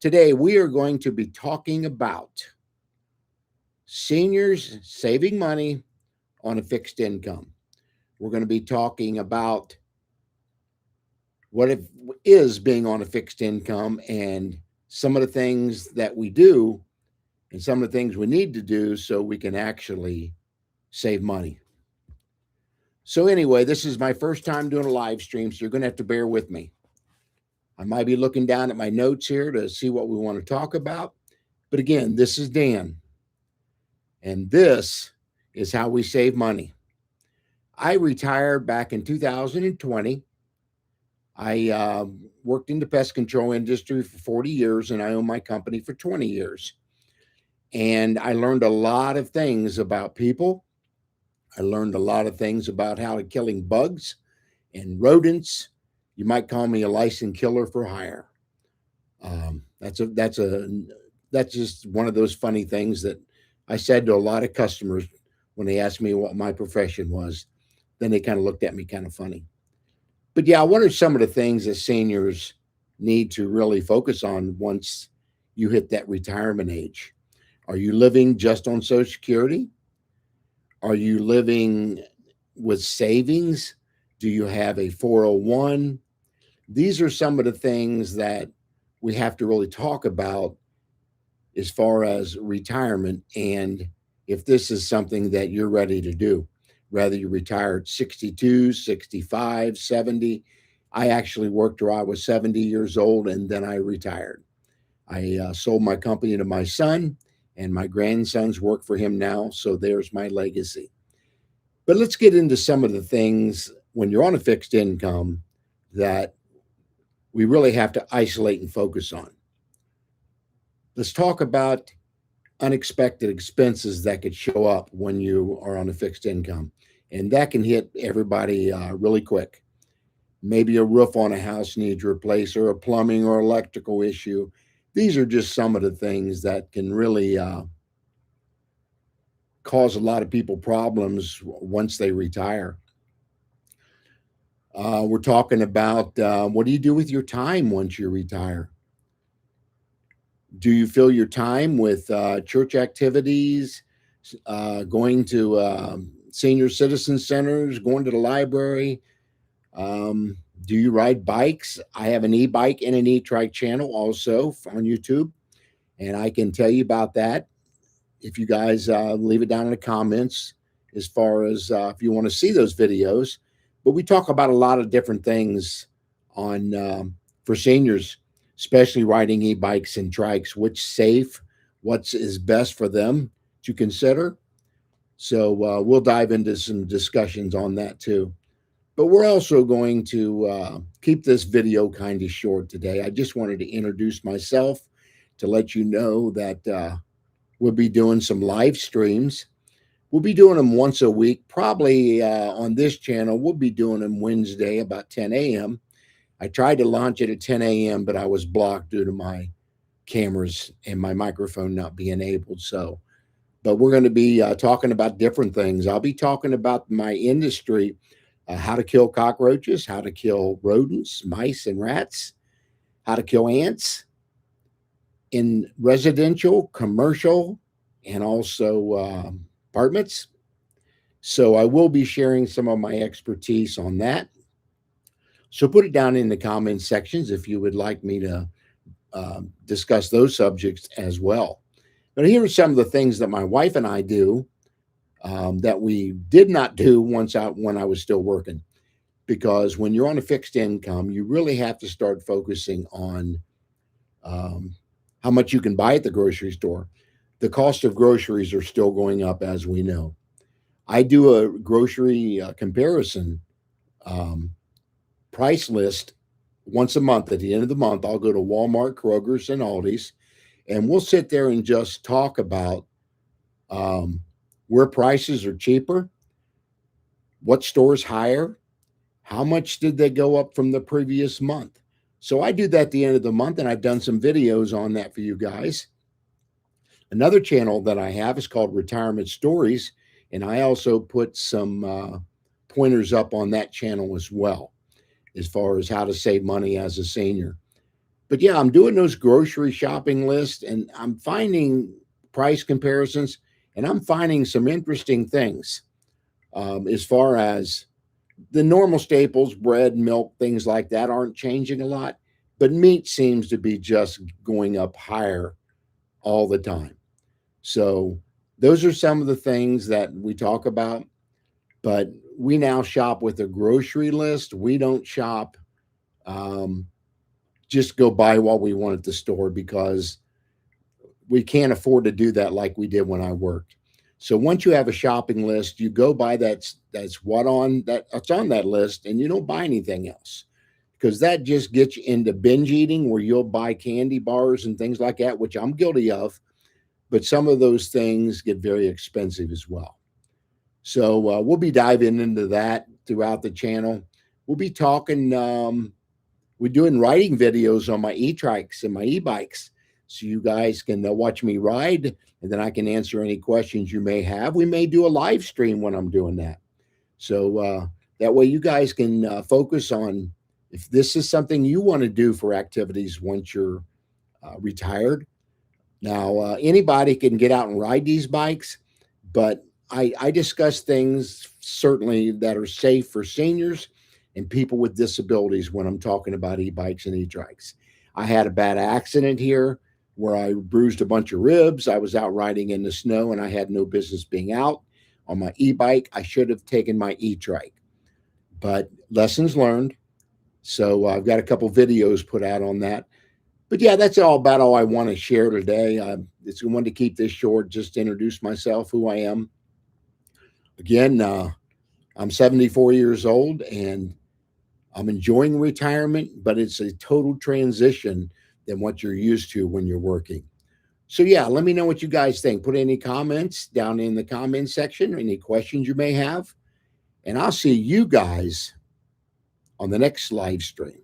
Today, we are going to be talking about seniors saving money on a fixed income. We're going to be talking about what it is being on a fixed income and some of the things that we do and some of the things we need to do so we can actually save money. So, anyway, this is my first time doing a live stream, so you're going to have to bear with me. I might be looking down at my notes here to see what we want to talk about. But again, this is Dan, and this is how we save money. I retired back in 2020. I worked in the pest control industry for 40 years, and I owned my company for 20 years. And I learned a lot of things about people. I learned a lot of things about how to killing bugs and rodents. You might call me a licensed killer for hire. That's just one of those funny things that I said to a lot of customers when they asked me what my profession was. Then they kind of looked at me kind of funny. But yeah, what are some of the things that seniors need to really focus on once you hit that retirement age? Are you living just on Social Security? Are you living with savings? Do you have a 401? These are some of the things that we have to really talk about as far as retirement and if this is something that you're ready to do. Whether you retire at 62, 65, 70. I actually worked till I was 70 years old and then I retired. I sold my company to my son, and my grandsons work for him now. So there's my legacy. But let's get into some of the things when you're on a fixed income that we really have to isolate and focus on. Let's talk about unexpected expenses that could show up when you are on a fixed income. And that can hit everybody really quick. Maybe a roof on a house needs replaced, or a plumbing or electrical issue. These are just some of the things that can really cause a lot of people problems once they retire. We're talking about what do you do with your time once you retire? Do you fill your time with church activities, going to senior citizen centers, going to the library? Do you ride bikes? I have an e-bike and an e-trike channel also on YouTube, and I can tell you about that if you guys leave it down in the comments as far as if you want to see those videos. But we talk about a lot of different things on for seniors, especially riding e-bikes and trikes, which safe, what is best for them to consider. So we'll dive into some discussions on that too. But we're also going to keep this video kind of short today. I just wanted to introduce myself to let you know that we'll be doing some live streams. We'll be doing them once a week, probably on this channel. We'll be doing them Wednesday about 10 a.m. I tried to launch it at 10 a.m., but I was blocked due to my cameras and my microphone not being enabled. So, but we're going to be talking about different things. I'll be talking about my industry, how to kill cockroaches, how to kill rodents, mice, and rats, how to kill ants in residential, commercial, and also apartments. So I will be sharing some of my expertise on that. So put it down in the comment sections if you would like me to discuss those subjects as well. But here are some of the things that my wife and I do that we did not do when I was still working. Because when you're on a fixed income, you really have to start focusing on how much you can buy at the grocery store. The cost of groceries are still going up, as we know. I do a grocery comparison price list once a month. At the end of the month, I'll go to Walmart, Kroger's, and Aldi's, and we'll sit there and just talk about where prices are cheaper, what stores higher, how much did they go up from the previous month. So I do that at the end of the month, and I've done some videos on that for you guys. Another channel that I have is called Retirement Stories, and I also put some pointers up on that channel as well, as far as how to save money as a senior. But yeah, I'm doing those grocery shopping lists and I'm finding price comparisons and I'm finding some interesting things as far as the normal staples, bread, milk, things like that aren't changing a lot. But meat seems to be just going up higher all the time. So those are some of the things that we talk about. But we now shop with a grocery list. We don't shop um, just go buy what we want at the store because we can't afford to do that like we did when I worked. So once you have a shopping list, you go buy that's what on that's on that list, and you don't buy anything else because that just gets you into binge eating where you'll buy candy bars and things like that, which I'm guilty of. But some of those things get very expensive as well. So we'll be diving into that throughout the channel. We'll be talking. We're doing riding videos on my e-trikes and my e-bikes, so you guys can watch me ride, and then I can answer any questions you may have. We may do a live stream when I'm doing that, so that way you guys can focus on if this is something you want to do for activities once you're retired. Now, anybody can get out and ride these bikes, but I discuss things certainly that are safe for seniors and people with disabilities when I'm talking about e-bikes and e-trikes. I had a bad accident here where I bruised a bunch of ribs. I was out riding in the snow and I had no business being out on my e-bike. I should have taken my e-trike, but lessons learned. So I've got a couple videos put out on that. But yeah, that's all about all I want to share today. It's I wanted to keep this short, just to introduce myself, who I am. Again, I'm 74 years old and I'm enjoying retirement, but it's a total transition than what you're used to when you're working. So yeah, let me know what you guys think. Put any comments down in the comment section, any questions you may have, and I'll see you guys on the next live stream.